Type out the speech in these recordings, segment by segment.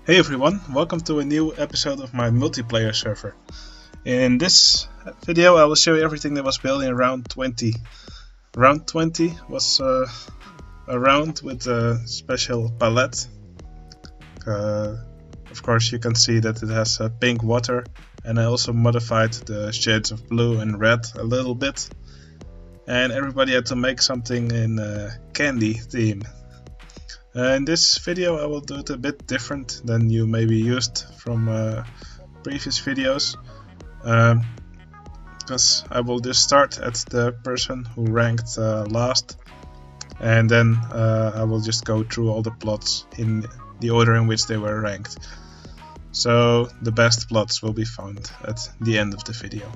Hey everyone, welcome to a new episode of my multiplayer server. In this video I will show you everything that was built in round 20. Round 20 was a round with a special palette. Of course you can see that it has pink water, and I also modified the shades of blue and red a little bit. And everybody had to make something in candy theme. In this video I will do it a bit different than you maybe used from previous videos, because I will just start at the person who ranked last, and then I will just go through all the plots in the order in which they were ranked. So the best plots will be found at the end of the video.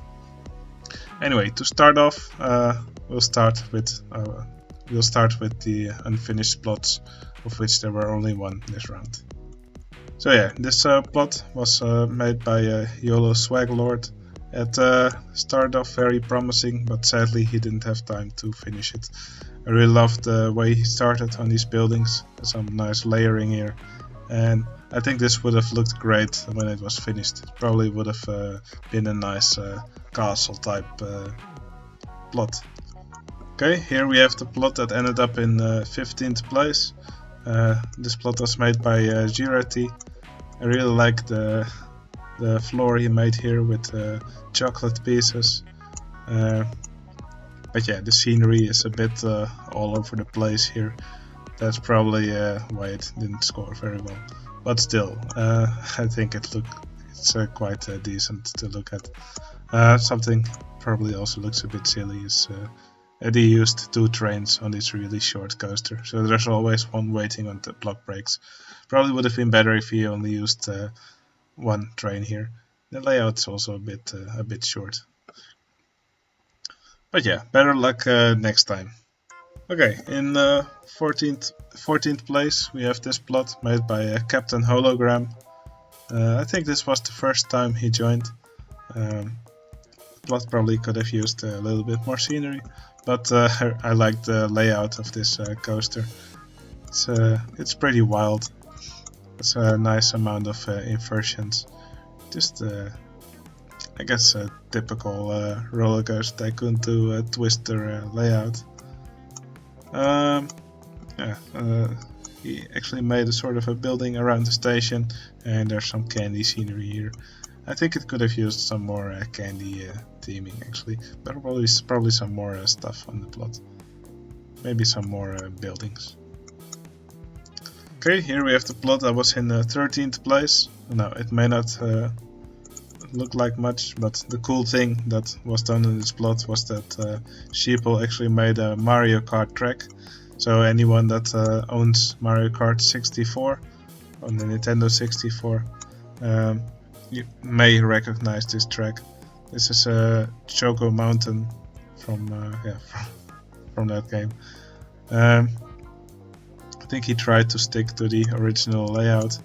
Anyway, to start off, we'll start with the unfinished plots, of which there were only one this round. So yeah, this plot was made by YOLO Swaglord. It started off very promising, but sadly he didn't have time to finish it. I really loved the way he started on these buildings, some nice layering here, and I think this would have looked great when it was finished. It probably would have been a nice castle type plot. Okay, here we have the plot that ended up in 15th place. This plot was made by Giraty. I really like the floor he made here with chocolate pieces. But yeah, the scenery is a bit all over the place here. That's probably why it didn't score very well. But still, I think it's quite decent to look at. Something probably also looks a bit silly is Eddie used 2 trains on this really short coaster, so there's always one waiting on the block breaks. Probably would have been better if he only used 1 train here. The layout's also a bit short. But yeah, better luck next time. Okay, in 14th place we have this plot made by Captain Hologram. I think this was the first time he joined. Plot probably could have used a little bit more scenery, but I like the layout of this coaster. It's pretty wild. It's a nice amount of inversions. Just I guess a typical roller coaster tycoon to twister layout. He actually made a sort of a building around the station, and there's some candy scenery here. I think it could have used some more candy theming actually, but probably some more stuff on the plot. Maybe some more buildings. Okay, here we have the plot that was in 13th place. Now it may not look like much, but the cool thing that was done in this plot was that Sheeple actually made a Mario Kart track. So anyone that owns Mario Kart 64 on the Nintendo 64, you may recognize this track. This is Choco Mountain from that game. I think he tried to stick to the original layout,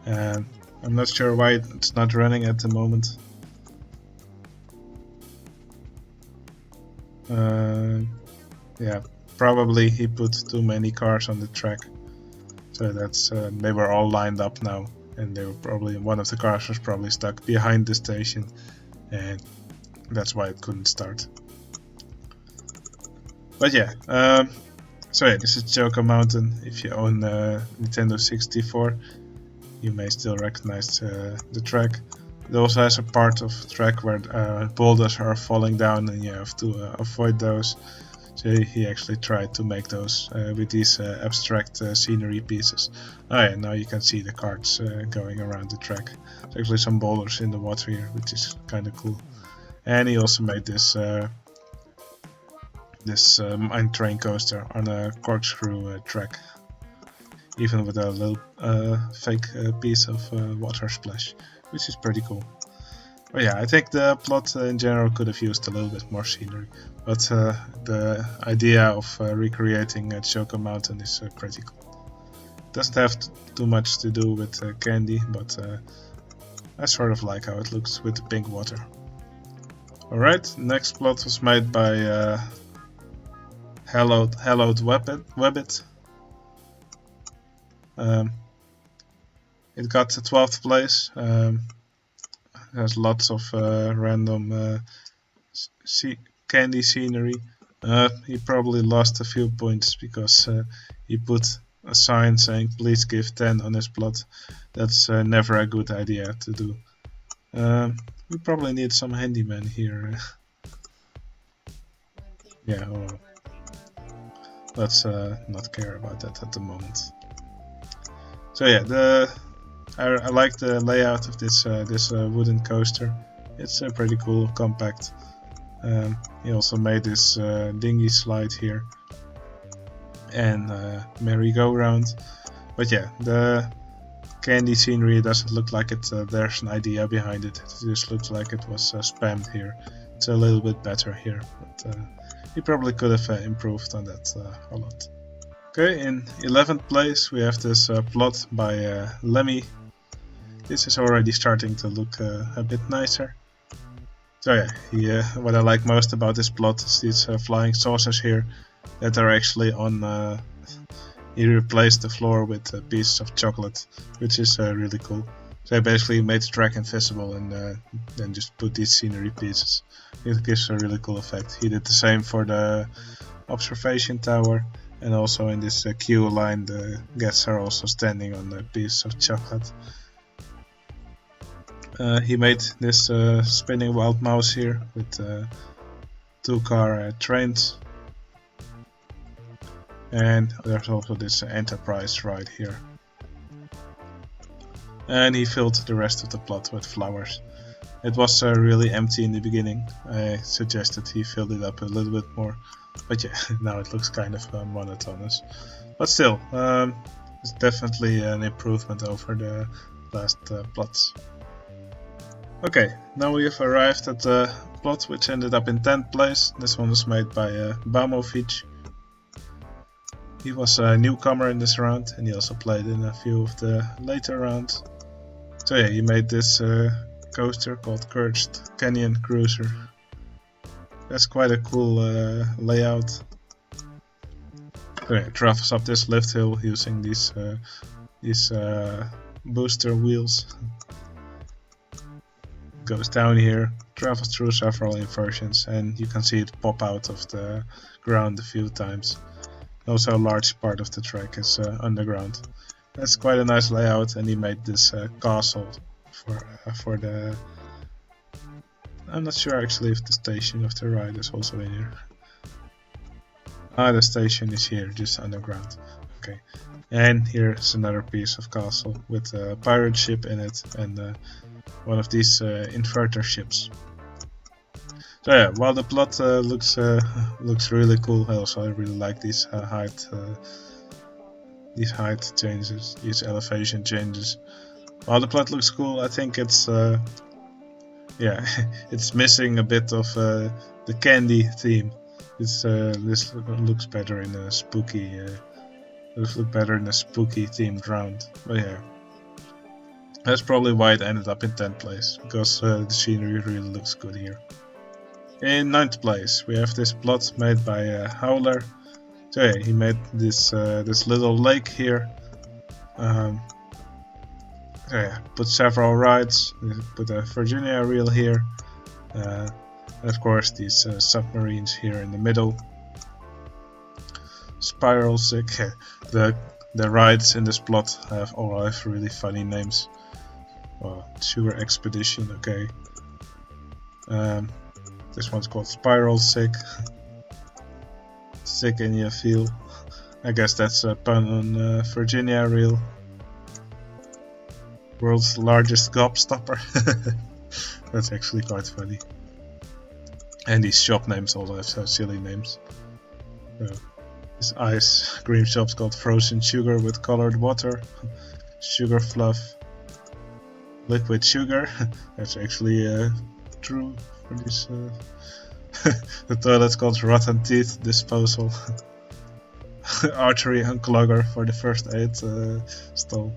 and I'm not sure why it's not running at the moment. Yeah, probably he put too many cars on the track, so that's they were all lined up now, and they were probably one of the cars was probably stuck behind the station, and that's why it couldn't start. But yeah, so yeah, this is Choco Mountain. If you own Nintendo 64, you may still recognize the track. It also has a part of the track where boulders are falling down, and you have to avoid those. So he actually tried to make those with these abstract scenery pieces. Oh yeah, now you can see the carts going around the track. There's actually some boulders in the water here, which is kind of cool. And he also made this mine train coaster on a corkscrew track, even with a little fake piece of water splash, which is pretty cool. But yeah, I think the plot in general could have used a little bit more scenery, but the idea of recreating Choco Mountain is pretty cool. It doesn't have too much to do with candy, but I sort of like how it looks with the pink water. Alright, next plot was made by Hallowed Wabbit. it got to 12th place. There's lots of random candy scenery. He probably lost a few points because he put a sign saying please give 10 on his plot. That's never a good idea to do. We probably need some handyman here. Yeah, well, let's not care about that at the moment. So yeah, I like the layout of this wooden coaster. It's pretty cool, compact. He also made this dinghy slide here and merry-go-round. But yeah, the candy scenery doesn't look like it. There's an idea behind it. It just looks like it was spammed here. It's a little bit better here, but he probably could have improved on that a lot. Okay, in 11th place we have this plot by Lemmy. This is already starting to look a bit nicer. So yeah, what I like most about this plot is these flying saucers here that are actually on. He replaced the floor with pieces of chocolate, which is really cool. So I basically made the track invisible and then just put these scenery pieces. It gives a really cool effect. He did the same for the observation tower, and also in this queue line the guests are also standing on the piece of chocolate. He made this spinning wild mouse here with 2-car trains. And there's also this Enterprise ride here. And he filled the rest of the plot with flowers. It was really empty in the beginning. I suggested he filled it up a little bit more. But yeah, now it looks kind of monotonous. But still, it's definitely an improvement over the last plots. Okay, now we have arrived at the plot which ended up in 10th place. This one was made by Bamovich. He was a newcomer in this round and he also played in a few of the later rounds. So yeah, he made this coaster called Cursed Canyon Cruiser. That's quite a cool layout. So yeah, travels up this lift hill using these booster wheels. Goes down here, travels through several inversions, and you can see it pop out of the ground a few times. Also a large part of the track is underground. That's quite a nice layout, and he made this castle for the... I'm not sure actually if the station of the ride is also in here. The station is here, just underground. Okay, and here's another piece of castle with a pirate ship in it and one of these inverter ships. So yeah, while the plot looks really cool, I really like these height changes, these elevation changes. While the plot looks cool, I think it's it's missing a bit of the candy theme. This looks better in a spooky. Look better in a spooky themed round. But yeah, that's probably why it ended up in 10th place, because the scenery really looks good here. In 9th place we have this plot made by Howler. So yeah, he made this little lake here. Put several rides, put a Virginia reel here. And of course these submarines here in the middle. Spiral Sick. The rides in this plot all have really funny names. Sugar Expedition, okay. This one's called Spiral Sick. Sick in your feel. I guess that's a pun on Virginia reel. World's largest gobstopper. That's actually quite funny. And these shop names also have silly names. This ice cream shop's called Frozen Sugar with colored water. Sugar Fluff. Liquid Sugar. That's actually true for this. The toilet's called Rotten Teeth Disposal. Artery Unclogger for the first aid stall.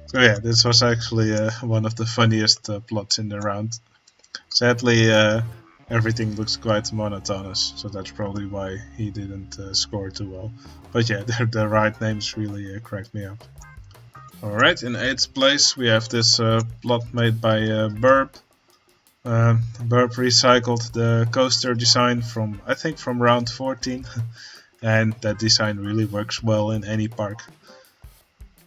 So yeah, this was actually one of the funniest plots in the round. Sadly, everything looks quite monotonous, so that's probably why he didn't score too well. But yeah, the right names really cracked me up. Alright, in 8th place we have this plot made by Burp. Burp recycled the coaster design from, I think, from round 14, and that design really works well in any park.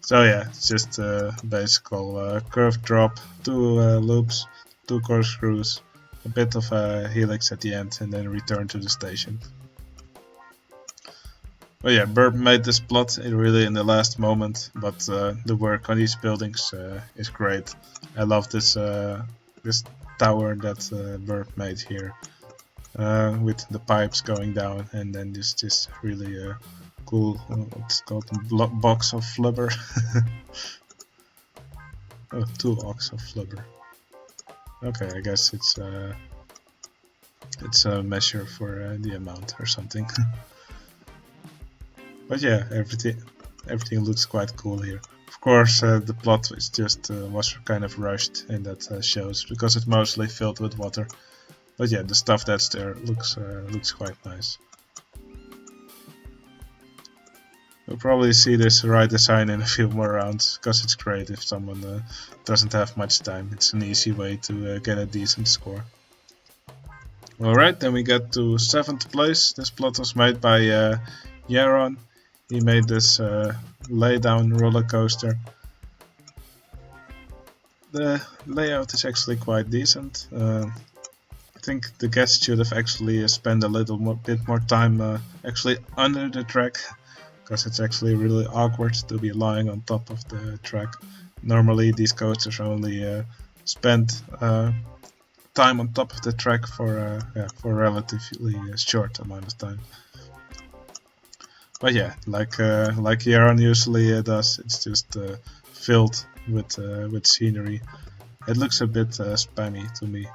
So yeah, it's just a basic curved drop, 2 loops, 2 corkscrews, a bit of a helix at the end, and then return to the station. But yeah, Burp made this plot really in the last moment, but the work on these buildings is great. I love this this tower that Burp made here, with the pipes going down, and then this really cool, what's called, box of flubber. Oh, 2 ox of flubber. Okay, I guess it's a measure for the amount or something. But yeah, everything looks quite cool here. Of course, the plot is just was kind of rushed, and that shows because it's mostly filled with water. But yeah, the stuff that's there looks quite nice. We'll probably see this right design in a few more rounds, because it's great if someone doesn't have much time. It's an easy way to get a decent score. Alright, then we get to 7th place. This plot was made by Jaron. He made this lay-down roller coaster. The layout is actually quite decent. I think the guests should have actually spent a bit more time actually under the track, because it's actually really awkward to be lying on top of the track. Normally these coasters only spend time on top of the track for a relatively short amount of time. But yeah, like Jaron usually does, it's just filled with scenery. It looks a bit spammy to me,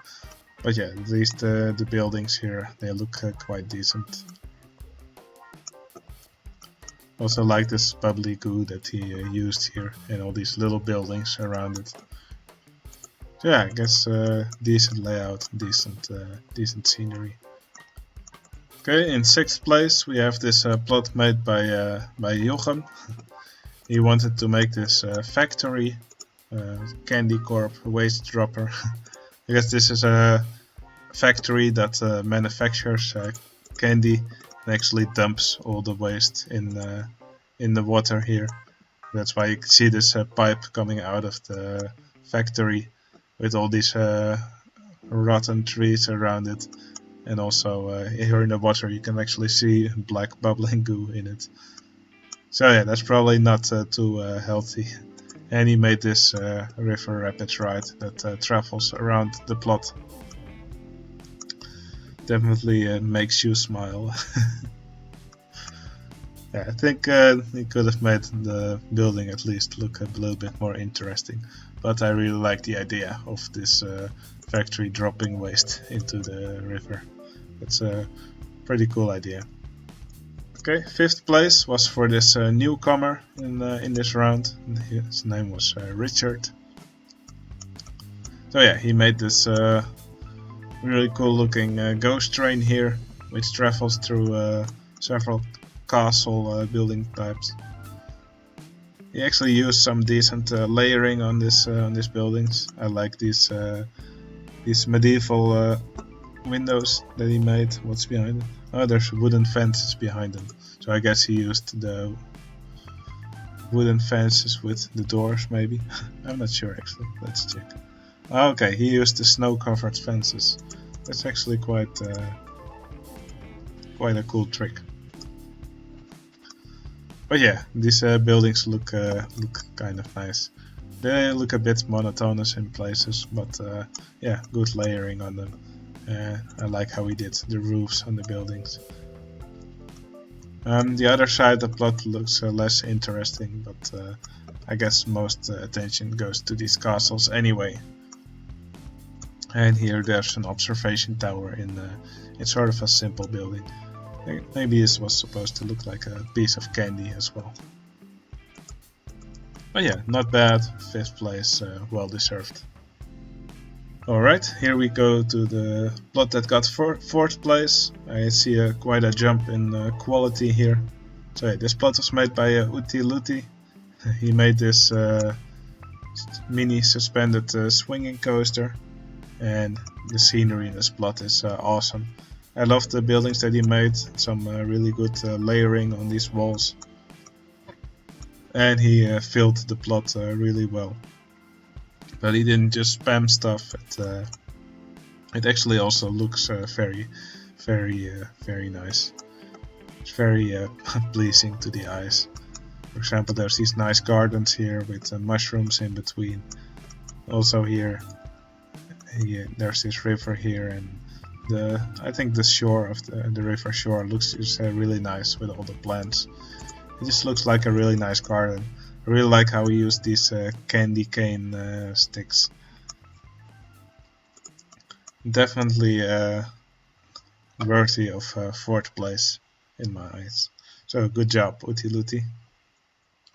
but yeah, at least the buildings here, they look quite decent. Also like this bubbly goo that he used here and all these little buildings around it. So yeah, I guess decent layout, decent scenery. Okay, in 6th place we have this plot made by Jochem. He wanted to make this factory Candy Corp waste dropper. I guess this is a factory that manufactures candy and actually dumps all the waste in the water here. That's why you can see this pipe coming out of the factory with all these rotten trees around it. And also here in the water you can actually see black bubbling goo in it. So yeah, that's probably not too healthy. And he made this river rapids ride that travels around the plot. Definitely makes you smile. Yeah, I think he could have made the building at least look a little bit more interesting. But I really like the idea of this factory dropping waste into the river. It's a pretty cool idea. Okay, 5th place was for this newcomer in this round. His name was Richard. So yeah, he made this really cool looking ghost train here, which travels through several castle building types. He actually used some decent layering on these buildings. I like these medieval windows that he made. What's behind it? Oh, there's wooden fences behind them. So I guess he used the wooden fences with the doors, maybe. I'm not sure actually. Let's check. Oh, okay, he used the snow-covered fences. That's actually quite a cool trick. But yeah, these buildings look kind of nice. They look a bit monotonous in places, but yeah, good layering on them. I like how he did the roofs on the buildings. The other side, the plot looks less interesting, but I guess most attention goes to these castles anyway. And here there's an observation tower in sort of a simple building. Maybe this was supposed to look like a piece of candy as well. But yeah, not bad. 5th place, well deserved. Alright, here we go to the plot that got 4th place. I see quite a jump in quality here. So yeah, this plot was made by Oetieloetie, He made this mini suspended swinging coaster, and the scenery in this plot is awesome. I love the buildings that he made, some really good layering on these walls, and he filled the plot really well. But he didn't just spam stuff, it actually also looks very nice. It's very pleasing to the eyes. For example, there's these nice gardens here with mushrooms in between. Also here, there's this river here, and I think the shore of the river shore looks just really nice with all the plants. It just looks like a really nice garden. I really like how he used these candy cane sticks. Definitely worthy of 4th place in my eyes. So good job, Oetieloetie.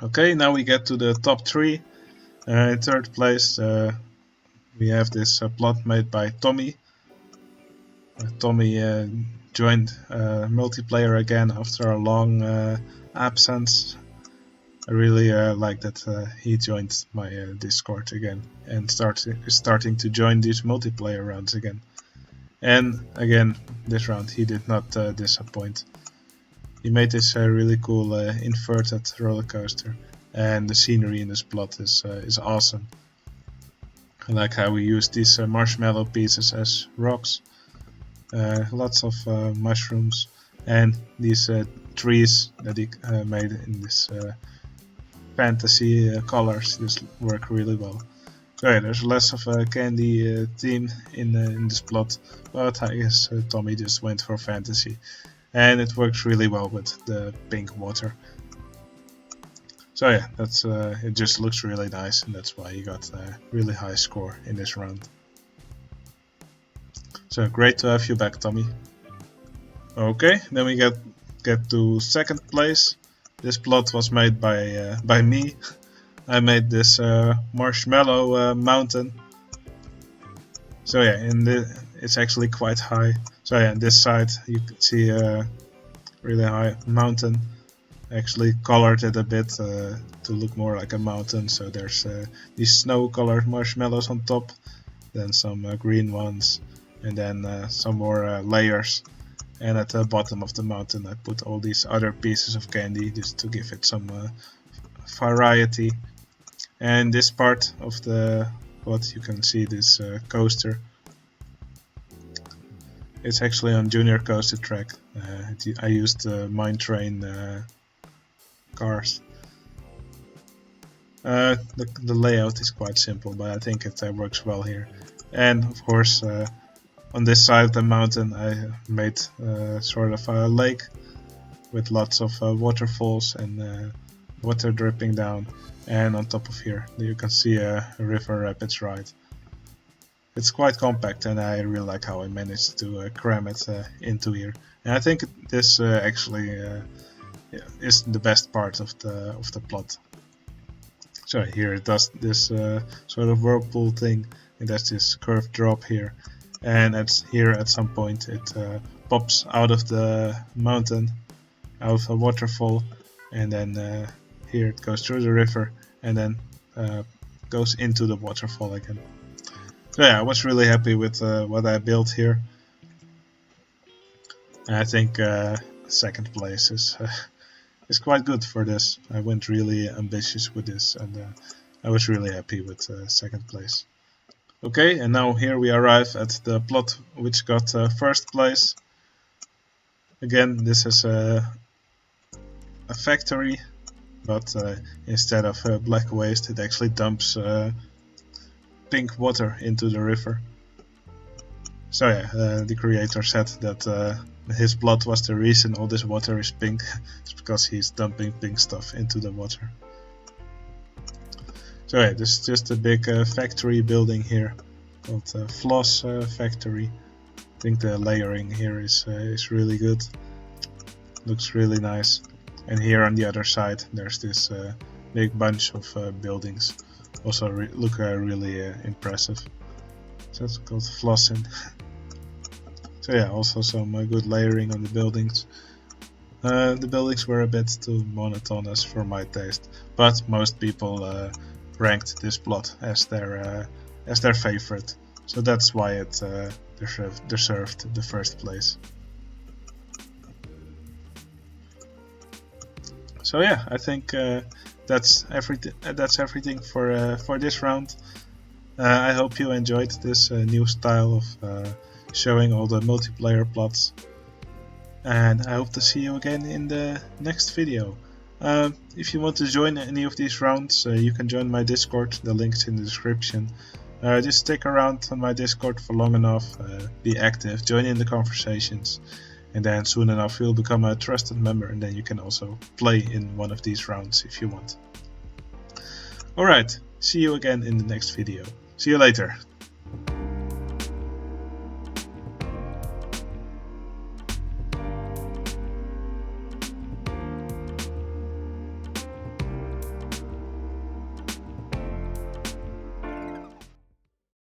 Okay, now we get to the top 3. In 3rd place we have this plot made by Tommy. Tommy joined multiplayer again after a long absence. I really like that he joined my Discord again and starting to join these multiplayer rounds again. And again, this round he did not disappoint. He made this really cool inverted roller coaster, and the scenery in this plot is awesome. I like how we used these marshmallow pieces as rocks, lots of mushrooms, and these trees that he made in this fantasy colors just work really well. So yeah, there's less of a candy theme in this plot, but I guess Tommy just went for fantasy. And it works really well with the pink water. So yeah, that's it just looks really nice, and that's why he got a really high score in this round. So great to have you back, Tommy. Okay, then we get to 2nd place. This plot was made by me. I made this marshmallow mountain. So yeah, it's actually quite high. So yeah, on this side you can see a really high mountain. I actually colored it a bit to look more like a mountain. So there's these snow-colored marshmallows on top, then some green ones, and then some more layers. And at the bottom of the mountain I put all these other pieces of candy just to give it some variety. And this part of the plot, you can see this coaster. It's actually on Junior Coaster Track. I used Mine Train cars. The layout is quite simple, but I think it works well here. And of course, on this side of the mountain I made sort of a lake with lots of waterfalls and water dripping down. And on top of here you can see a river rapids ride. It's quite compact, and I really like how I managed to cram it into here. And I think this actually is the best part of the plot. So here it does this sort of whirlpool thing, and there's this curved drop here. And here at some point it pops out of the mountain, out of a waterfall, and then here it goes through the river and then goes into the waterfall again. So yeah, I was really happy with what I built here. And I think 2nd place is quite good for this. I went really ambitious with this, and I was really happy with 2nd place. Okay, and now here we arrive at the plot which got 1st place. Again, this is a factory, but instead of black waste it actually dumps pink water into the river. So yeah, the creator said that his plot was the reason all this water is pink. It's because he's dumping pink stuff into the water. So yeah, this is just a big factory building here called Floss Factory. I think the layering here is really good. Looks really nice. And here on the other side there's this big bunch of buildings. Also look really impressive. So it's called flossing. So yeah, also some good layering on the buildings. The buildings were a bit too monotonous for my taste, but most people ranked this plot as their favorite, so that's why it deserved the first place. So yeah, I think that's everything for this round. I hope you enjoyed this new style of showing all the multiplayer plots, and I hope to see you again in the next video. If you want to join any of these rounds, you can join my Discord, the link's in the description. Just stick around on my Discord for long enough, be active, join in the conversations, and then soon enough you'll become a trusted member, and then you can also play in one of these rounds if you want. Alright, see you again in the next video. See you later.